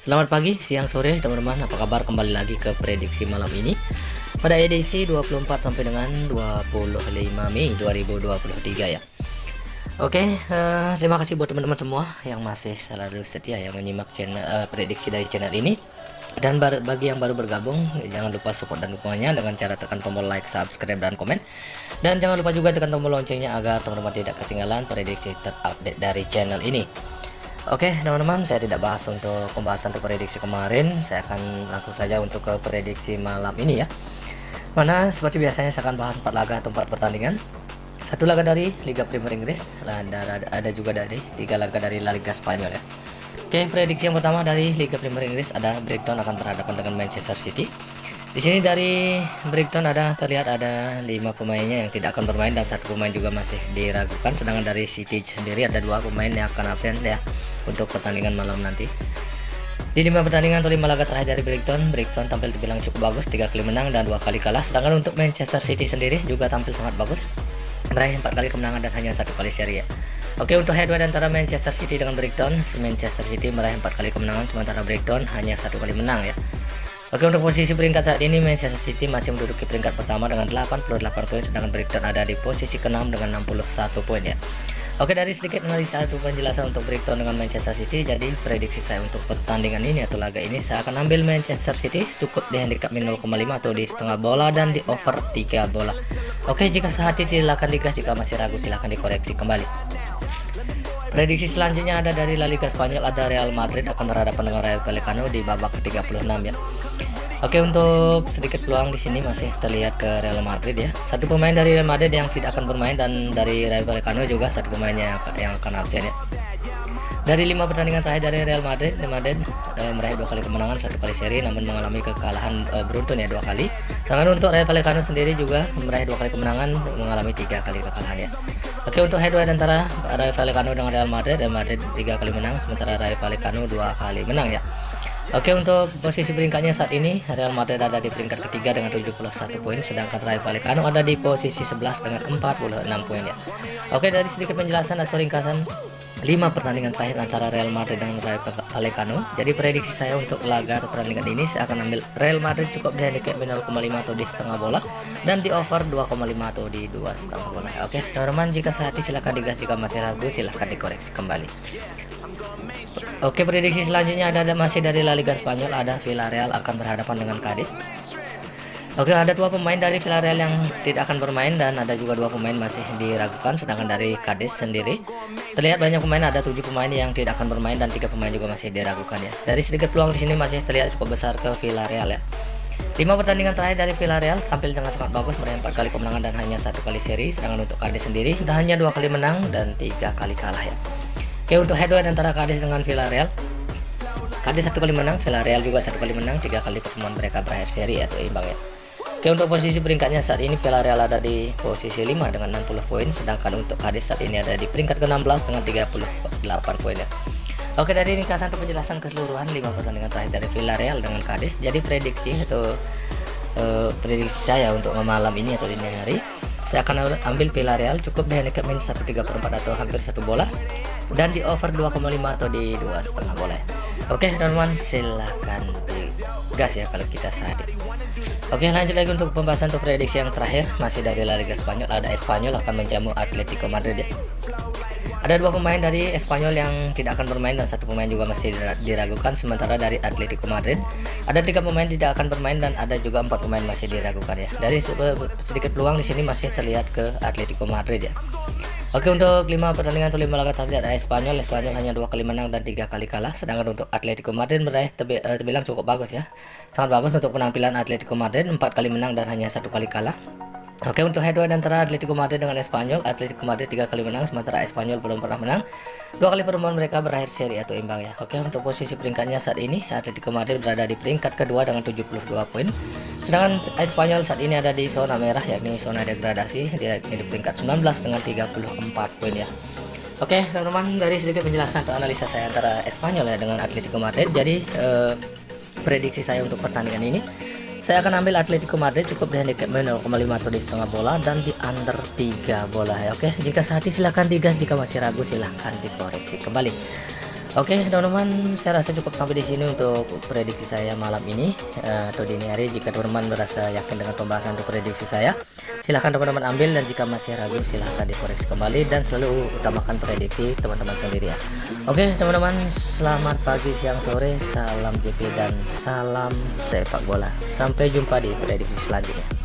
Selamat pagi, siang, sore teman-teman. Apa kabar? Kembali lagi ke prediksi malam ini pada edisi 24 sampai dengan 25 Mei 2023 ya. Oke, terima kasih buat teman-teman semua yang masih selalu setia yang menyimak channel prediksi dari channel ini. Dan bagi yang baru bergabung, jangan lupa support dan dukungannya dengan cara tekan tombol like, subscribe, dan komen. Dan jangan lupa juga tekan tombol loncengnya agar teman-teman tidak ketinggalan prediksi terupdate dari channel ini. Oke teman-teman, saya tidak bahas untuk pembahasan untuk prediksi kemarin. Saya akan langsung saja untuk ke prediksi malam ini ya. Mana seperti biasanya saya akan bahas 4 laga atau 4 pertandingan. Satu laga dari Liga Premier Inggris, dan ada juga dari 3 laga dari La Liga Spanyol ya. Oke, prediksi yang pertama dari Liga Premier Inggris ada Brighton akan berhadapan dengan Manchester City. Di sini dari Brighton terlihat ada 5 pemainnya yang tidak akan bermain dan 1 pemain juga masih diragukan. Sedangkan dari City sendiri ada 2 pemain yang akan absen ya untuk pertandingan malam nanti. Di 5 pertandingan atau 5 laga terakhir dari Brighton tampil terbilang cukup bagus, 3 kali menang dan 2 kali kalah. Sedangkan untuk Manchester City sendiri juga tampil sangat bagus, meraih 4 kali kemenangan dan hanya 1 kali seri ya. Oke, untuk head-to-head antara Manchester City dengan Brighton, Manchester City meraih 4 kali kemenangan sementara Brighton hanya 1 kali menang ya. Oke, untuk posisi peringkat saat ini Manchester City masih menduduki peringkat pertama dengan 88 poin, sedangkan Brighton ada di posisi ke-6 dengan 61 poin ya. Oke, dari sedikit analisa atau penjelasan untuk Brighton dengan Manchester City, jadi prediksi saya untuk pertandingan ini atau laga ini saya akan ambil Manchester City cukup di handicap min 0,5 atau di setengah bola dan di over 3 bola. Oke, jika sehati silakan digas, jika masih ragu silahkan dikoreksi kembali. Prediksi selanjutnya ada dari La Liga Spanyol, ada Real Madrid akan berhadapan dengan Rayo Vallecano di babak ke-36 ya. Oke, untuk sedikit peluang di sini masih terlihat ke Real Madrid ya. 1 pemain dari Real Madrid yang tidak akan bermain dan dari Rayo Vallecano juga 1 pemainnya yang akan absen ya. Dari 5 pertandingan terakhir dari Real Madrid meraih 2 kali kemenangan, 1 kali seri, namun mengalami kekalahan beruntun ya 2 kali. Sedangkan untuk Rayo Vallecano sendiri juga meraih 2 kali kemenangan, mengalami 3 kali kekalahan ya. Oke, untuk head-to-head antara Rayo Vallecano dengan Real Madrid 3 kali menang, sementara Rayo Vallecano 2 kali menang ya. Oke, untuk posisi peringkatnya saat ini Real Madrid ada di peringkat ketiga dengan 71 poin, sedangkan Rayo Vallecano ada di posisi 11 dengan 46 poin ya. Oke, dari sedikit penjelasan atau ringkasan 5 pertandingan terakhir antara Real Madrid dan Rayo Vallecano. Jadi prediksi saya untuk laga atau pertandingan ini saya akan ambil Real Madrid cukup di handicap 0,5 atau di setengah bola dan di over 2,5 atau di 2,5 bola. Oke, teman-teman, jika sehati silahkan digas, jika masih ragu silahkan dikoreksi kembali. Oke, prediksi selanjutnya masih dari La Liga Spanyol, ada Villarreal akan berhadapan dengan Cadiz. Oke, ada 2 pemain dari Villarreal yang tidak akan bermain dan ada juga 2 pemain masih diragukan. Sedangkan dari Cadiz sendiri terlihat banyak pemain, ada 7 pemain yang tidak akan bermain dan 3 pemain juga masih diragukan ya. Dari sedikit peluang di sini masih terlihat cukup besar ke Villarreal ya. 5 pertandingan terakhir dari Villarreal tampil dengan sangat bagus, meraih 4 kali kemenangan dan hanya 1 kali seri. Sedangkan untuk Cadiz sendiri hanya 2 kali menang dan 3 kali kalah ya. Oke, untuk head-to-head antara Cadiz dengan Villarreal, Cadiz 1 kali menang, Villarreal juga 1 kali menang, 3 kali pertemuan mereka berakhir seri atau imbang ya. Oke, untuk posisi peringkatnya saat ini Villarreal ada di posisi 5 dengan 60 poin, sedangkan untuk Cadiz saat ini ada di peringkat ke-16 dengan 38 poin ya. Oke, dari ringkasan atau penjelasan keseluruhan 5 pertandingan terakhir dari Villarreal dengan Cadiz, jadi prediksi saya untuk malam ini atau dini hari, saya akan ambil Villarreal cukup di handicap min 1,34 atau hampir 1 bola dan di over 2,5 atau di 2,5 bola. Oke, teman-teman, silahkan digas ya kalau kita sehati. Oke, lanjut lagi untuk pembahasan untuk prediksi yang terakhir masih dari La Liga Spanyol, ada Espanyol akan menjamu Atletico Madrid ya. Ada 2 pemain dari Espanyol yang tidak akan bermain dan 1 pemain juga masih diragukan, sementara dari Atletico Madrid ada 3 pemain tidak akan bermain dan ada juga 4 pemain masih diragukan ya. Dari sedikit peluang di sini masih terlihat ke Atletico Madrid ya. Oke, untuk 5 pertandingan atau 5 laga terakhir ada Espanyol hanya 2 kali menang dan 3 kali kalah, sedangkan untuk Atletico Madrid meraih terbilang cukup bagus ya. Sangat bagus untuk penampilan Atletico Madrid, 4 kali menang dan hanya 1 kali kalah. Oke, untuk head-to-head antara Atletico Madrid dengan Espanyol, Atletico Madrid 3 kali menang, sementara Espanyol belum pernah menang. 2 kali pertemuan mereka berakhir seri atau imbang ya. Oke, untuk posisi peringkatnya saat ini Atletico Madrid berada di peringkat kedua dengan 72 poin. Sedangkan Espanyol saat ini ada di zona merah, yakni zona degradasi, dia di peringkat 19 dengan 34 poin ya. Oke, teman-teman, dari sedikit penjelasan atau analisa saya antara Espanyol ya dengan Atletico Madrid, jadi prediksi saya untuk pertandingan ini, saya akan ambil Atletico Madrid cukup di handicap 0,5 atau di setengah bola dan di under 3 bola ya. Oke, jika sehati silahkan digas, jika masih ragu silahkan dikoreksi kembali. Oke teman-teman, saya rasa cukup sampai di sini untuk prediksi saya malam ini atau dini hari. Jika teman-teman merasa yakin dengan pembahasan untuk prediksi saya, silahkan teman-teman ambil, dan jika masih ragu silahkan dikoreksi kembali, dan selalu utamakan prediksi teman-teman sendiri ya. Oke teman-teman, selamat pagi, siang, sore, salam JP dan salam sepak bola. Sampai jumpa di prediksi selanjutnya.